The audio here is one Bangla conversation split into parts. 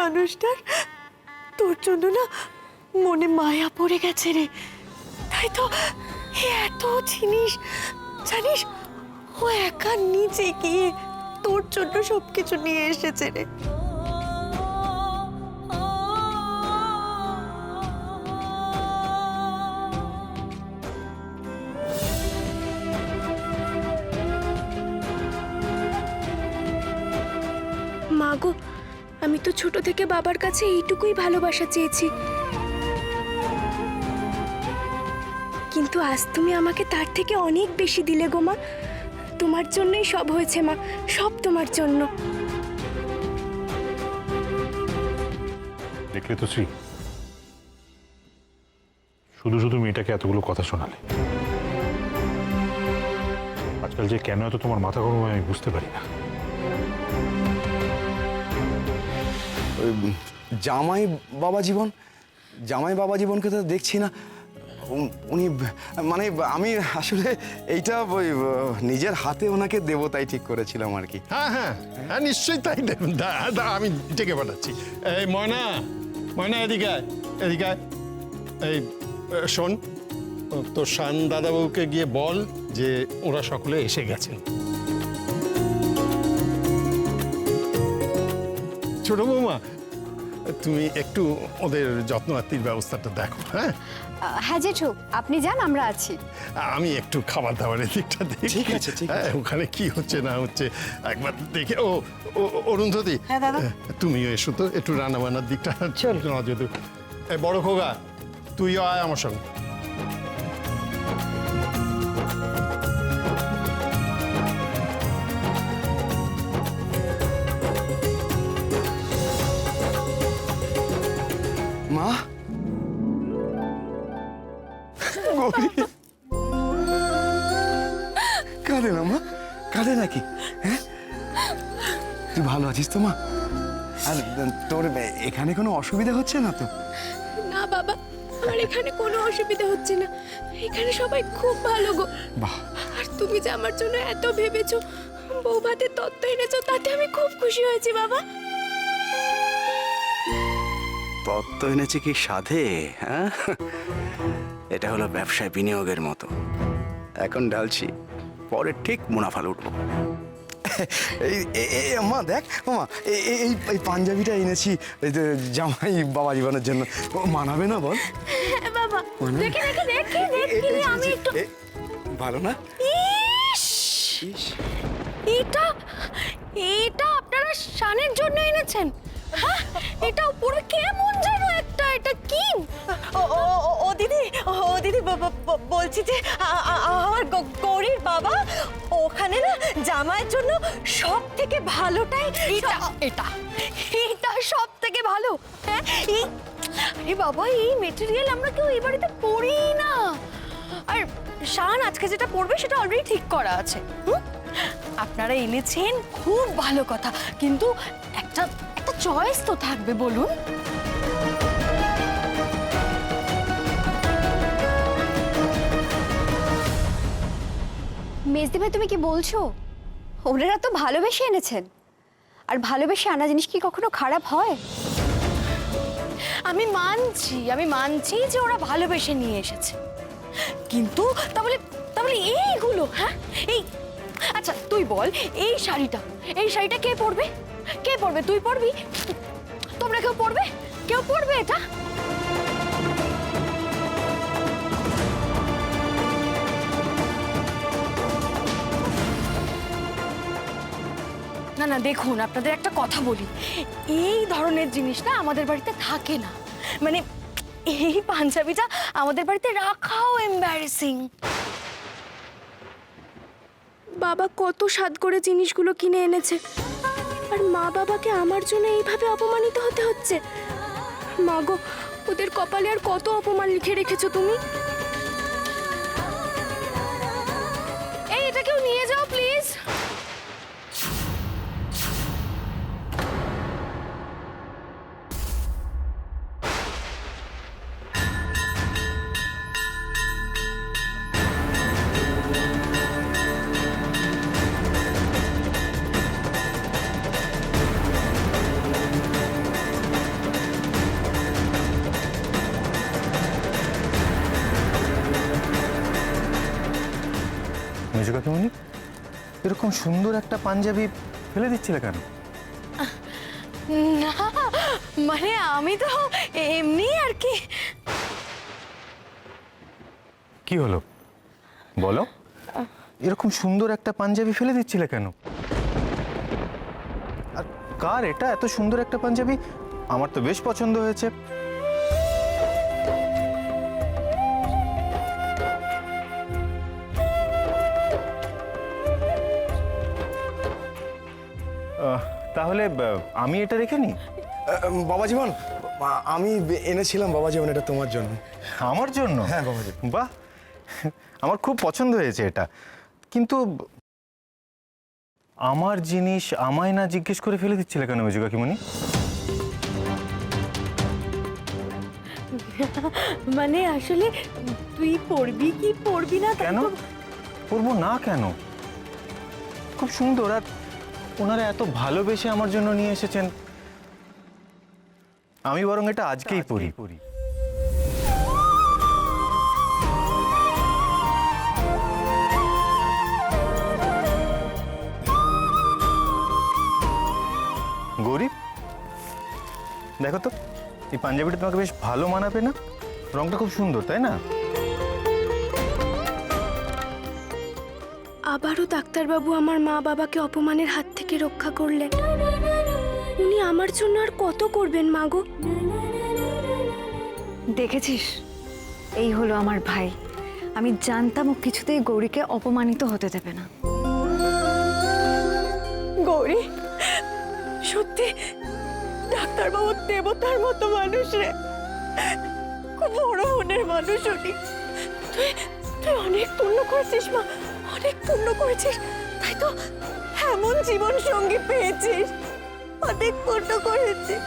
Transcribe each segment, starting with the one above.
মানুষটার তোর জন্য না মনে মায়া পড়ে গেছে রে। তাই তো এত জিনিস জানিস, ও একা নিচে গিয়ে তোর জন্য সবকিছু নিয়ে এসেছে রে। মা গো, আমি তো ছোট থেকে বাবার কাছে এইটুকুই ভালোবাসা চেয়েছি, কিন্তু আজ তুমি আমাকে তার থেকে অনেক বেশি দিলে গো মা। তোমার জন্যই সব হয়েছে মা, সব তোমার জন্য। দেখলে তো শ্রী, শুধু শুধু মেয়েটাকে এতগুলো কথা শোনালে। আজকাল যে কেন এত তোমার মাথা গরম হয় আমি বুঝতে পারি না। জামাই বাবা জীবনকে তো দেখছি না। উনি মানে আমি আসলে এইটা ওই নিজের হাতে ওনাকে দেবো তাই ঠিক করেছিলাম আর কি। হ্যাঁ হ্যাঁ হ্যাঁ, নিশ্চয়ই তাই দেবেন। আমি ডেকে পাঠাচ্ছি। এই ময়না, ময়না এদিকে আয়, এদিকে আয়। এই শোন, তোর শান দাদাবাবুকে গিয়ে বল যে ওরা সকলে এসে গেছেন। ছোট বৌমা, তুমি একটু ওদের যত্নার্থীর ব্যবস্থাটা দেখো। হ্যাঁ হ্যাঁ জেঠু, আপনি যান, আমরা আছি। আমি একটু খাবার দাবারের দিকটা দেখি। ঠিক আছে, ঠিক আছে। হ্যাঁ, ওখানে কি হচ্ছে না হচ্ছে একবার দেখে। অরুন্ধতী, হ্যাঁ দাদা। তুমিও এসো তো, একটু রান্না বান্নার দিকটা নজর দিও। এই বড় খোকা, তুইও আয় আমার সঙ্গে। মা, গৌরী কাঁদে না মা, কাঁদে নাকি? হ্যাঁ, তুই ভালো আছিস তো মা? আর তোর এখানে কোনো অসুবিধা হচ্ছে না তো? না বাবা, আমার এখানে কোনো অসুবিধা হচ্ছে না, এখানে সবাই খুব ভালো গো। বাহ, আর তুমি যে আমার জন্য এত ভেবেছো, বউ ভাতের তত্ত্ব এনেছো, তাতে আমি খুব খুশি হয়েছি বাবা। তত্ত্ব এনেছে কি সাধে? হ্যাঁ, এটা হলো ব্যবসায় বিনিয়োগের মতো। এখন ঢালছি, পরে ঠিক মুনাফা লুটবো। এই মা দেখ, মা এই পাঞ্জাবিটা এনেছি জামাই বাবা জীবনের জন্য। মানাবে না বল? হ্যাঁ বাবা, দেখে দেখে দেখে দেখে আমি একটু ভালো না? ইস, এটা এটা আপনারা শানের জন্য এনেছেন? হ্যাঁ, এটা পুরো কেমন যেন একটা, এটা কি? ও দিদি, বলছি যে আমার গৌরীর বাবা ওখানে না জামাইয়ের জন্য সব থেকে ভালোটাই এটা এটা এটা সব থেকে ভালো। হ্যাঁ, আরে বাবা, এই মেটেরিয়াল আমরা কেউ এই বাড়িতে পরি না। আর শান আজকে যেটা পড়বে সেটা অলরেডি ঠিক করা আছে। আপনারা এনেছেন, খুব ভালো কথা, কিন্তু একটা একটা চয়েস তো থাকবে, বলুন। মেজদি ভাই, তুমি কি বলছো? ওনারা তো ভালোবেসে এনেছেন, আর ভালোবেসে আনা জিনিস কি কখনো খারাপ হয়? আমি মানছি যে ওরা ভালোবেসে নিয়ে এসেছে, কিন্তু তাহলে এইগুলো, হ্যাঁ, এই আচ্ছা তুই বল, এই শাড়িটা কে পরবে? কে পরবে? তুই পরবি? তোমরা কেউ পরবে? কেউ পরবে এটা? না না, দেখুন, আপনাদের একটা কথা বলি, এই ধরনের জিনিস না আমাদের বাড়িতে থাকে না। মানে এই পাঞ্জাবিটা আমাদের বাড়িতে রাখাও এম্বারেসিং। বাবা কত স্বাদ করে জিনিসগুলো কিনে এনেছে, আর মা বাবাকে আমার জন্য এইভাবে অপমানিত হতে হচ্ছে। মা গো, ওদের কপালে আর কত অপমান লিখে রেখেছো তুমি। এই, এটা কেউ নিয়ে যাও প্লিজ। এরকম সুন্দর একটা পাঞ্জাবি ফেলে দিচ্ছিলে কেন? না মানে আমি তো এমনি আর কি। কি হলো বলো, এরকম সুন্দর একটা পাঞ্জাবি ফেলে দিচ্ছিলে কেন? আর কার এটা এত সুন্দর একটা পাঞ্জাবি? আমার তো বেশ পছন্দ হয়েছে। তাহলে আমি এটা রেখে নিই? বাবা জীবন, আমি এনেছিলাম বাবা জীবন এটা তোমার জন্য। আমার জন্য? হ্যাঁ বাবাজি। বাহ, আমার খুব পছন্দ হয়েছে এটা। কিন্তু আমার জিনিস আমায় না জিজ্ঞেস করে ফেলে দিচ্ছিলে কেন মেজো কাকিমণি? মানে আসলে তুই পড়বি কি পড়বি না কেন পরবো না কেন? খুব সুন্দর, আর ওনারা এত ভালোবেসে আমার জন্য নিয়ে এসেছেন। আমি বরং এটা আজকেই পরি। গরিব, দেখো তো এই পাঞ্জাবিটা তোমাকে বেশ ভালো মানাবে না? রংটা খুব সুন্দর, তাই না? আবারও ডাক্তারবাবু আমার মা বাবাকে অপমানের হাত থেকে রক্ষা করলেন। উনি আমার জন্য আর কত করবেন মা গো। দেখেছিস, এই হলো আমার ভাই। আমি জানতাম ও কিছুতেই গৌরীকে অপমানিত হতে দেবে না। গৌরী সত্যি ডাক্তারবাবু দেবতার মতো মানুষ রে, খুব বড় মনের মানুষ উনি। তুই তুই অনেক পুণ্য করেছিস মা, অনেক পুণ্য করেছিস, তাই তো এমন জীবন সঙ্গী পেয়েছিস। অনেক পুণ্য করেছিস।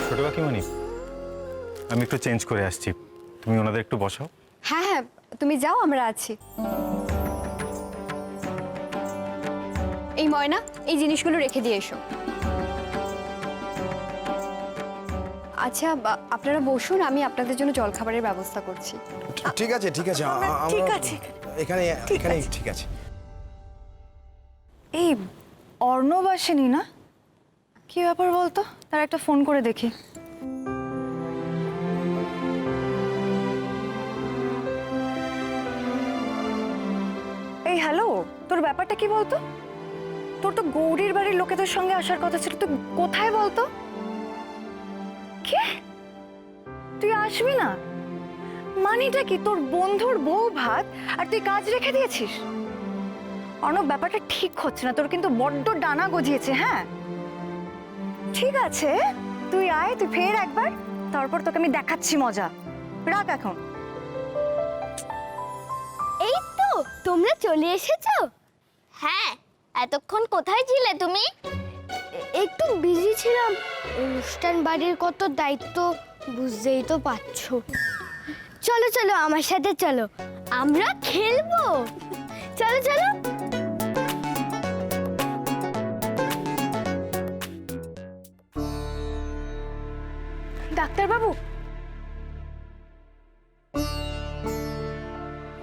ছোট কাকিমণি, আমি একটু চেঞ্জ করে আসছি, তুমি ওনাদের একটু বসাও। হ্যাঁ হ্যাঁ, তুমি যাও, আমরা আছি। এই ময়না, এই জিনিসগুলো রেখে দিয়ে এসো। আচ্ছা, আপনারা বসুন, আমি আপনাদের জন্য জলখাবারের ব্যবস্থা করছি। ঠিক আছে ঠিক আছে, ঠিক আছে। এখানে এখানে ঠিক আছে। এই অর্ণব আসেনি না? কি ব্যাপার বলতো, তার একটা ফোন করে দেখি। এই হ্যালো, তোর ব্যাপারটা কি বলতো? তোর তো গৌরীর বাড়ির লোকেদের সঙ্গে আসার কথা ছিল, তুই কোথায় বলতো? কি, তুই আসবি না? মানেটা কি, তোর বন্ধুর বউ ভাত আর তুই কাজ রেখে দিয়েছিস? অর্ণব, ব্যাপারটা ঠিক হচ্ছে না, তোর কিন্তু বড্ড ডানা গজিয়েছে। হ্যাঁ ঠিক আছে, তুই আয়, তুই ফের একবার, তারপর তোকে আমি দেখাচ্ছি মজা। রাখ এখন। এই তো তোমরা চলে এসেছো। হ্যাঁ, এতক্ষণ কোথায় ছিলে তুমি? একটু বিজি ছিলাম, অনুষ্ঠান বাড়ির কত দায়িত্ব বুঝতেই তো পারছো। চলো চলো আমার সাথে চলো, আমরা খেলবো। চলো চলো। ডাক্তারবাবু,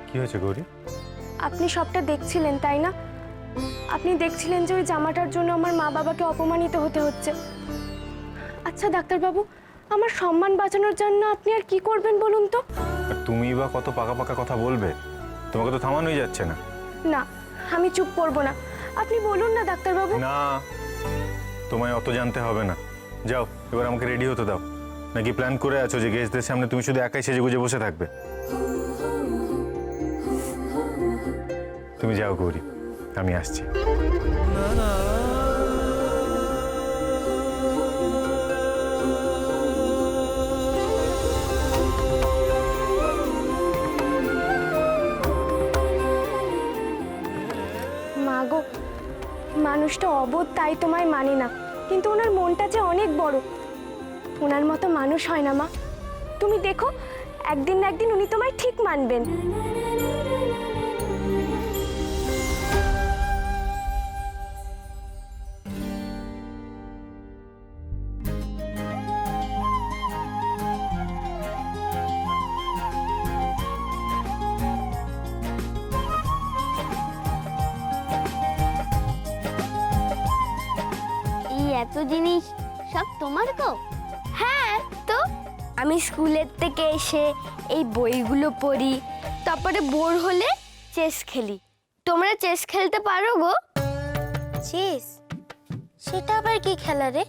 কি হয়েছে গৌরী? আপনি সবটা দেখছিলেন তাই না? আপনি দেখছিলেন যে ওই জামাটার জন্য আমার মা বাবাকে অপমানিত হতে হচ্ছে। আচ্ছা ডাক্তারবাবু, আমার সম্মান বাঁচানোর জন্য আপনি আর কি করবেন বলুন তো? আর তুমি বা কত পাকা পাকা কথা বলবে? তোমাকে তো থামানোই যাচ্ছে না। না, আমি চুপ করব না, আপনি বলুন না ডাক্তারবাবু। না, তোমায় অত জানতে হবে না। যাও, এবার আমাকে রেডি হতে দাও। নাকি প্ল্যান করে আছো যে গেস্টদের সামনে তুমি শুধু একাই সেজে গুজে বসে থাকবে? তুমি যাও গৌরী, আমি আসছি। মা গো, মানুষটা অবোধ তাই তোমায় মানে না, কিন্তু ওনার মনটা যে অনেক বড়। ওনার মতো মানুষ হয় না মা। তুমি দেখো, একদিন না একদিন উনি তোমায় ঠিক মানবেন। এত জিনিস সব তোমার গো? হ্যাঁ তো আমি স্কুলের থেকে এসে এই বইগুলো পড়ি, তারপরে বোর হলে চেস খেলি। তোমরা চেস খেলতে পারো গো? চেস? সেটা আবার কি খেলা রে?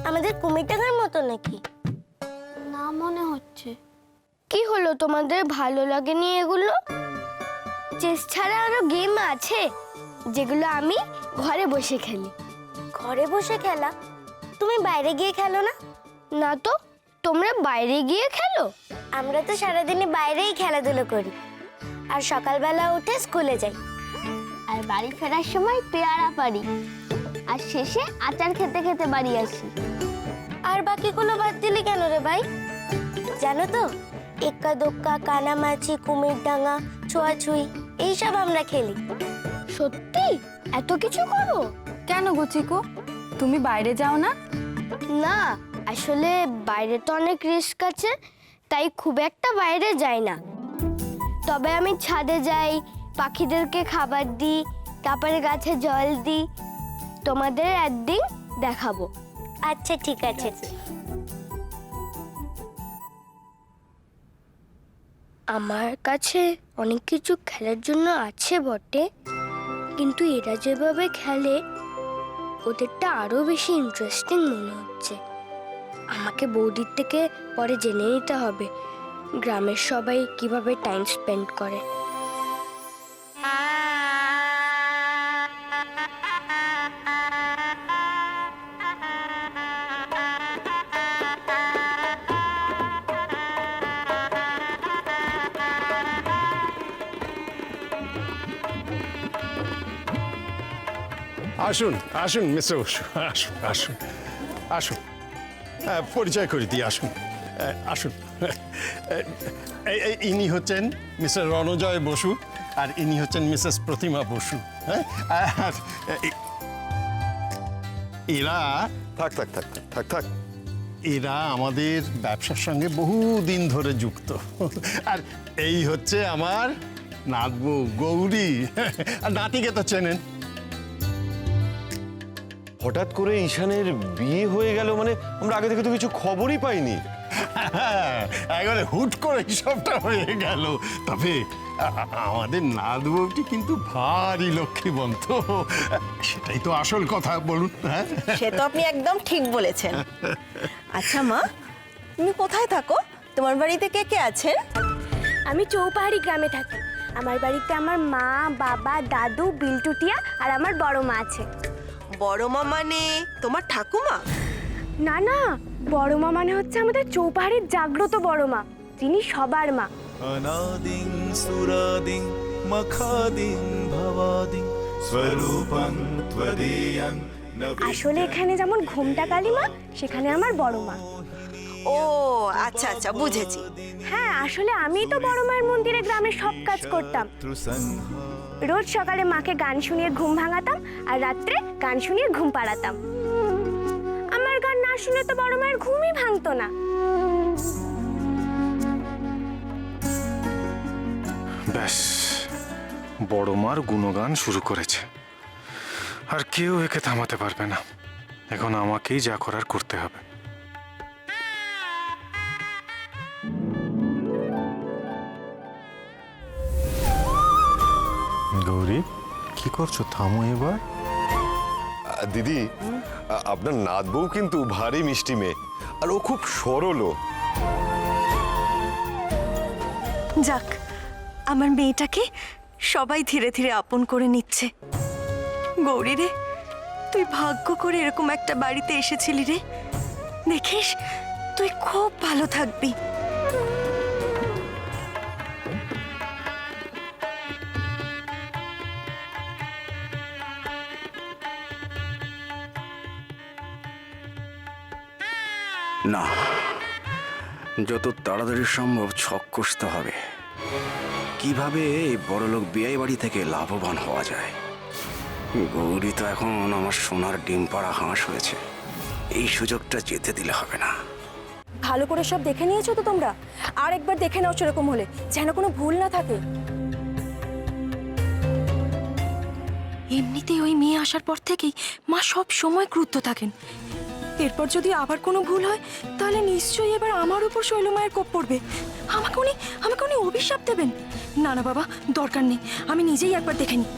আমাদের কুমিরটাঙ্গার মতো নাকি? না মনে হচ্ছে। কি হলো, তোমাদের ভালো লাগেনি এগুলো? চেস ছাড়া আরো গেম আছে যেগুলো আমি ঘরে বসে খেলি। ঘরে বসে খেলা? তুমি বাইরে গিয়ে খেলো না? না তো, তোমরা বাইরে গিয়ে খেলো? আমরা তো সারাদিনে বাইরেই খেলাধুলো করি, আর সকালবেলা উঠে স্কুলে যাই, আর বাড়ি ফেরার সময় পেয়ারা পারি, আর শেষে আচার খেতে খেতে বাড়ি আসি। আর বাকিগুলো বাদ দিলি কেন রে ভাই? জানো তো, এক্কা দোক্কা, কানামাছি, কুমিরডাঙ্গা, ছোঁয়াছুঁই এইসব আমরা খেলি। সত্যি এত কিছু করো? কেন গো চিকু, তুমি বাইরে যাও না? না, আসলে বাইরে তো অনেক রিস্ক আছে, তাই খুব একটা বাইরে যাই না। তবে আমি ছাদে যাই, পাখিদেরকে খাবার দিই, তারপরে গাছে জল দিই। তোমাদের একদিন দেখাবো। আচ্ছা ঠিক আছে। আমার কাছে অনেক কিছু খেলার জন্য আছে বটে, কিন্তু এরা যেভাবে খেলে ওদেরটা আরো বেশি ইন্টারেস্টিং মনে হচ্ছে। আমাকে বৌদির থেকে পরে জেনে নিতে হবে গ্রামের সবাই কিভাবে টাইম স্পেন্ড করে। আসুন আসুন মিস্টার বসু, আসুন আসুন আসুন। পরিচয় করে দিই, আসুন আসুন। ইনি হচ্ছেন মিস্টার রণজয় বসু, আর ইনি হচ্ছেন মিসেস প্রতিমা বসু। হ্যাঁ, আর এরা থাক থাক থাক থাক থাক থাক। এরা আমাদের ব্যবসার সঙ্গে বহুদিন ধরে যুক্ত। আর এই হচ্ছে আমার নাতবউ গৌরী, আর নাতিকে তো চেনেন। হঠাৎ করে ঈশানের বিয়ে হয়ে গেল, মানে আমরা আগে থেকে তো কিছু খবরই পাইনি। একবারে হুট করে সবটা হয়ে গেল। তবে আমাদের নাতবউটি কিন্তু ভারী লক্ষ্মীবন্ত, সেটাই তো আসল কথা। বলুন। হ্যাঁ, সে তো আপনি একদম ঠিক বলেছেন। আচ্ছা মা, তুমি কোথায় থাকো? তোমার বাড়িতে কে কে আছেন? আমি চৌপাহাড়ি গ্রামে থাকি। আমার বাড়িতে আমার মা, বাবা, দাদু, বিল্টুটিয়া আর আমার বড় মা আছে। বড় মা মানে তোমার ঠাকুমা? না না, বড় মা মানে হচ্ছে আমাদের চৌপাহাড়ির জাগ্রত বড় মা, যিনি সবার মা। अनादिं सुरादिं मखादिं भवादिं स्वरूपं त्वदीयं न আসলে এখানে যেমন ঘোমটা কালী মা, সেখানে আমার বড় মা। ও আচ্ছা আচ্ছা, বুঝেছি। হ্যাঁ, আসলে আমিই তো বড় মায়ের মন্দিরে গ্রামের সব কাজ করতাম। রোজ সকালে মাকে গান শুনিয়ে ঘুম ভাঙাতাম, আর রাত্রে গান শুনিয়ে ঘুম পাড়াতাম। আমার গান না শুনে তো বড় মায়ের ঘুমই ভাঙতো না। ব্যাস, বড় মার গুণগান শুরু করেছে, আর কেউ একে থামাতে পারবে না। এখন আমাকেই যা করার করতে হবে। গৌরী, কি করছো? থামো এবার। দিদি, আপনার নাতবউ কিন্তু ভারী মিষ্টি মেয়ে, আর ও খুব সরলও। যাক, আমার মেয়েটাকে সবাই ধীরে ধীরে আপন করে নিচ্ছে। গৌরী রে, তুই ভাগ্য করে এরকম একটা বাড়িতে এসেছিলি রে। দেখিস, তুই খুব ভালো থাকবি। না, যত তাড়াতাড়ি সম্ভব ছক কষতে হবে কিভাবে এই বড়লোক বিয়ে বাড়ি থেকে লাভবান হওয়া যায়। গৌরী তো এখন আমার সোনার ডিম পাড়া হাঁস হয়েছে, এই সুযোগটা যেতে দিলে হবে না। ভালো করে সব দেখে নিয়েছো তো তোমরা? আর একবার দেখে নাও সেরকম হলে, যেন কোনো ভুল না থাকে। এমনিতেই ওই মেয়ে আসার পর থেকেই মা সব সময় ক্রুদ্ধ থাকেন। এরপর যদি আবার কোনো ভুল হয় তাহলে নিশ্চয়ই এবার আমার উপর শৈলমায়ের কোপ পড়বে। আমাকে উনি অভিশাপ দেবেন। না না বাবা, দরকার নেই, আমি নিজেই একবার দেখে নিই।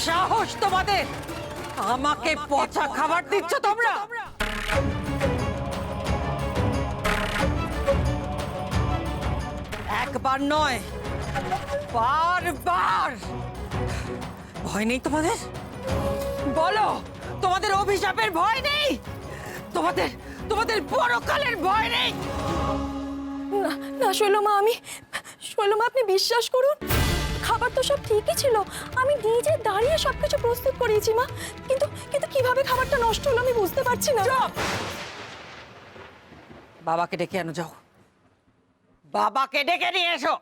সাহস তোমাদের, আমাকে পচা খাবার দিচ্ছ তোমরা? একবার নয়, বারবার। ভয় নেই তোমাদের? বলো, তোমাদের অভিশাপের ভয় নেই? তোমাদের পরকালের ভয় নেই? না শৈলমা, শৈলমা আপনি বিশ্বাস করুন, খাবার তো সব ঠিকই ছিল, আমি নিজে দাঁড়িয়ে সবকিছু প্রস্তুত করিয়েছি মা। কিন্তু কিভাবে খাবারটা নষ্ট হলো আমি বুঝতে পারছি না। বাবাকে ডেকে আনো, যাও, বাবাকে ডেকে নিয়ে এসো।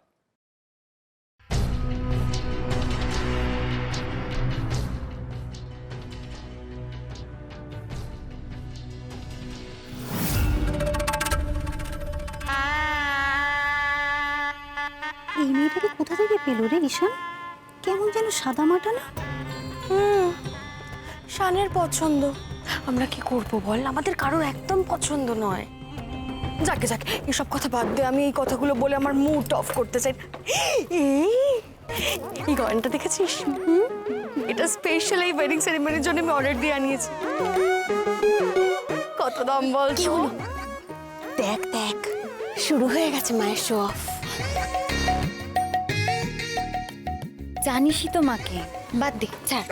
এই মেয়েটাকে কোথা থেকে পেলো রে ঈশান? কেমন যেন সাদা মাটা না? শানের পছন্দ। আমরা কি করব বল, আমাদের কারোর একদম পছন্দ নয়। যাকে এসব কথা বাদ দে, আমি এই কথাগুলো বলে আমার মুড অফ করতে চাই। এই গয়নাটা দেখেছিস? এটা স্পেশাল এই ওয়েডিং সেরেমনির জন্য আমি অর্ডার দিয়ে আনিয়েছি। কত দাম বল? দেখ শুরু হয়ে গেছে মায়ের শো অফ। জানিসই তো মাকে, বাদ দে, ছাড়।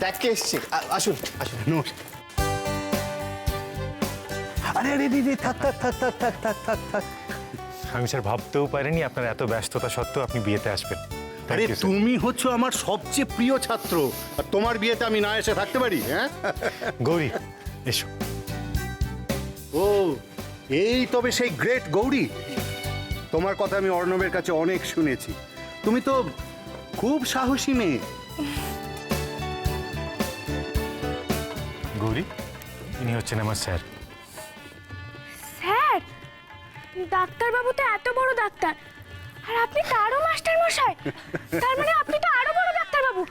দেখ কে এসছে। আসুন আসুন, নমস্কার। আরে দিদি, থাক। আমি স্যার ভাবতেও পারিনি আপনার এত ব্যস্ততা সত্ত্বেও আপনি বিয়েতে আসবেন। আরে তুমি হচ্ছ আমার সবচেয়ে প্রিয় ছাত্র, আর তোমার বিয়েতে আমি না এসে থাকতে পারি? হ্যাঁ গৌরী, এসো। ও, এই তবে সেই গ্রেট গৌরী। তোমার কথা আমি অর্ণবের কাছে অনেক শুনেছি। তুমি তো খুব সাহসী মেয়ে। গৌরী, ইনি হচ্ছেন আমার স্যার। স্যার, ডাক্তারবাবু তো এত বড় ডাক্তার, আর আপনি তারও মাস্টার মশাই। তার মানে আপনি তো আরো বড় ডাক্তারবাবু।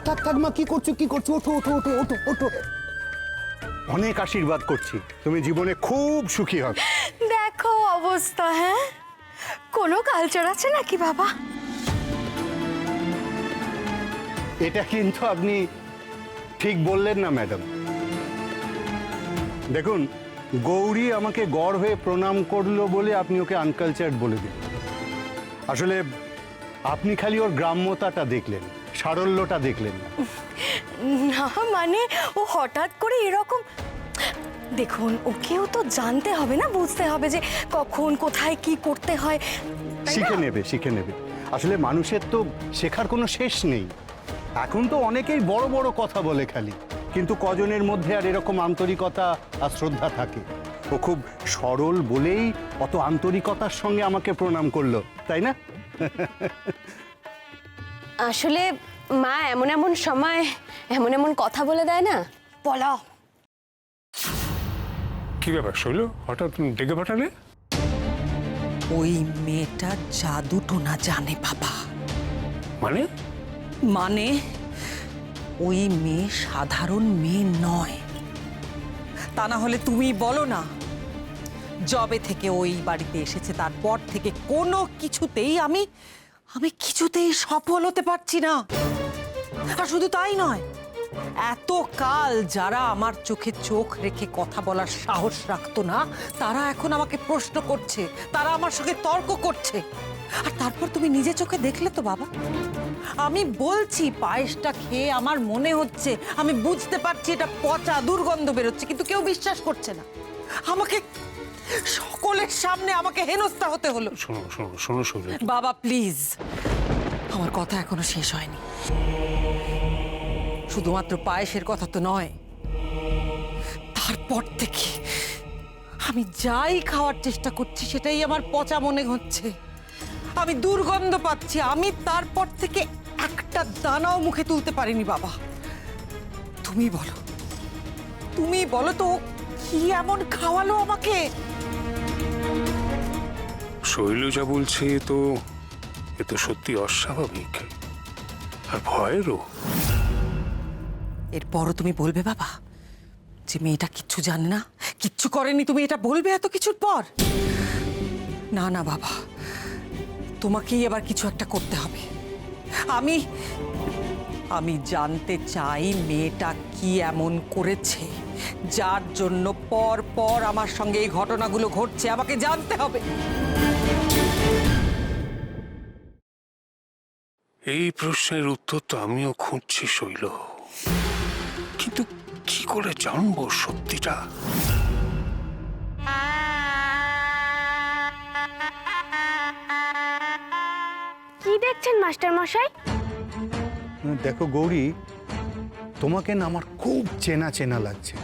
থাক মা, কি করছো? ওঠো। অনেক আশীর্বাদ করছি, তুমি জীবনে খুব সুখী হবে। দেখো অবস্থা, হ্যাঁ, কোনো কালচার আছে নাকি বাবা? এটা কিন্তু আপনি ঠিক বললেন না ম্যাডাম। দেখুন, গৌরী আমাকে গড় হয়ে প্রণাম করলো বলে আপনি ওকে আনকালচার্ড বলে দিন। আসলে আপনি খালি ওর গ্রাম্যতাটা দেখলেন, সারল্যটা দেখলেন না। না মানে ও হঠাৎ করে এরকম, দেখুন ওকেও তো জানতে হবে না, বুঝতে হবে যে কখন কোথায় কি করতে হয়। শিখে নেবে। আসলে মানুষের তো শেখার কোনো শেষ নেই। এখন তো অনেকেই বড় বড় কথা বলে খালি, কিন্তু কজনের মধ্যে আর এরকম আন্তরিকতা আর শ্রদ্ধা থাকে? ও খুব সরল বলেই অত আন্তরিকতার সঙ্গে আমাকে প্রণাম করলো, তাই না? আসলে মা এমন সময় এমন কথা বলে দেয় না। বলো। কি ব্যাপার শৈল, হঠাৎ ডেকে পাঠালে? ওই মেয়েটা জাদু টোনা জানে বাবা। মানে ওই মেয়ে সাধারণ মেয়ে নয়। তা না হলে তুমি বলো না, যবে থেকে ওই বাড়িতে এসেছে তারপর থেকে কোনো কিছুতেই আমি আমি কিছুতেই সফল হতে পারছি না। আর শুধু তাই নয়, এত কাল যারা আমার চোখে চোখ রেখে কথা বলার সাহস রাখতো না, তারা এখন আমাকে প্রশ্ন করছে, তারা আমার সঙ্গে তর্ক করছে। আর তারপর তুমি নিজে চোখে দেখলে তো বাবা, আমি বলছি পায়েসটা খেয়ে আমার মনে হচ্ছে, আমি বুঝতে পারছি এটা পচা দুর্গন্ধ বেরোচ্ছে, কিন্তু কেউ বিশ্বাস করছে না। আমাকে সকলের সামনে আমাকে হেনস্থা হতে হলো। শোনো শোনো শোনো শৈল, বাবা প্লিজ, আমার কথা এখনো শেষ হয়নি। শুধুমাত্র পায়েসের কথা তো নয়, তারপর থেকে আমি যাই খাওয়ার চেষ্টা করছি সেটাই আমার পচা মনে হচ্ছে, আমি দুর্গন্ধ পাচ্ছি। আমি তারপর থেকে একটা দানাও মুখে তুলতে পারিনি। বাবা তুমি বলো তো কি এমন খাওয়ালো আমাকে? শৈল যা বলছে তো এ তো সত্যি অস্বাভাবিক আর ভয়েরও। এরপরও তুমি বলবে বাবা যে মেয়েটা কিচ্ছু জানে না, কিচ্ছু করেনি, তুমি এটা বলবে এত কিছুর পর? না না বাবা, তোমাকেই এবার কিছু একটা করতে হবে। আমি জানতে চাই মেয়েটা কি এমন করেছে যার জন্য পর পর আমার সঙ্গে এই ঘটনাগুলো ঘটছে। আমাকে জানতে হবে। এই প্রশ্নের উত্তর তো আমিও খুঁজছি শৈল, কিন্তু কি করে জানবো সত্যিটা? কি দেখছেন মাস্টার মশাই? দেখো গৌরী, তোমাকে না আমার খুব চেনা চেনা লাগছে।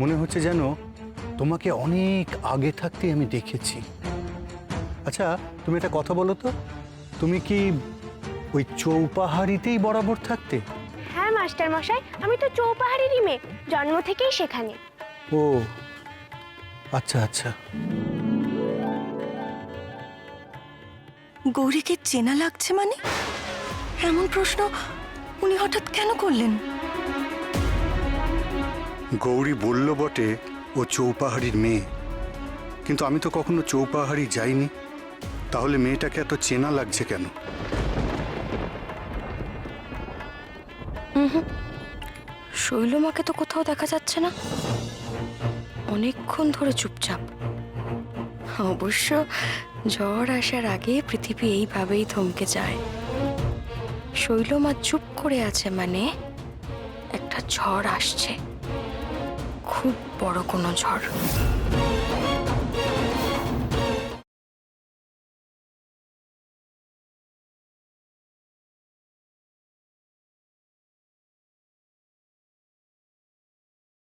মনে হচ্ছে যেন তোমাকে অনেক আগে থাকতে আমি দেখেছি। আচ্ছা তুমি একটা কথা বলো তো, তুমি কি ওই চৌপাহাড়িতেই বরাবর থাকতে? হ্যাঁ মাস্টার মশাই, আমি তো চৌপাহাড়েরই মেয়ে, জন্ম থেকেই সেখানে। ও আচ্ছা আচ্ছা। গৌরীকে চেনা লাগছে মানে? এমন প্রশ্ন উনি হঠাৎ কেন করলেন? গৌরী বলল বটে ও চৌপাহাড়ির মেয়ে, কিন্তু আমি তো কখনো চৌপাহাড়ি যাইনি। তাহলে মেয়েটাকে এত চেনা লাগছে কেন? শৈলমাকে তো কোথাও দেখা যাচ্ছে না, অনেকক্ষণ ধরে চুপচাপ। অবশ্য ঝড় আসার আগে পৃথিবী এইভাবেই থমকে যায়। শৈলমা চুপ করে আছে মানে একটা ঝড় আসছে, খুব বড় কোনো ঝড়।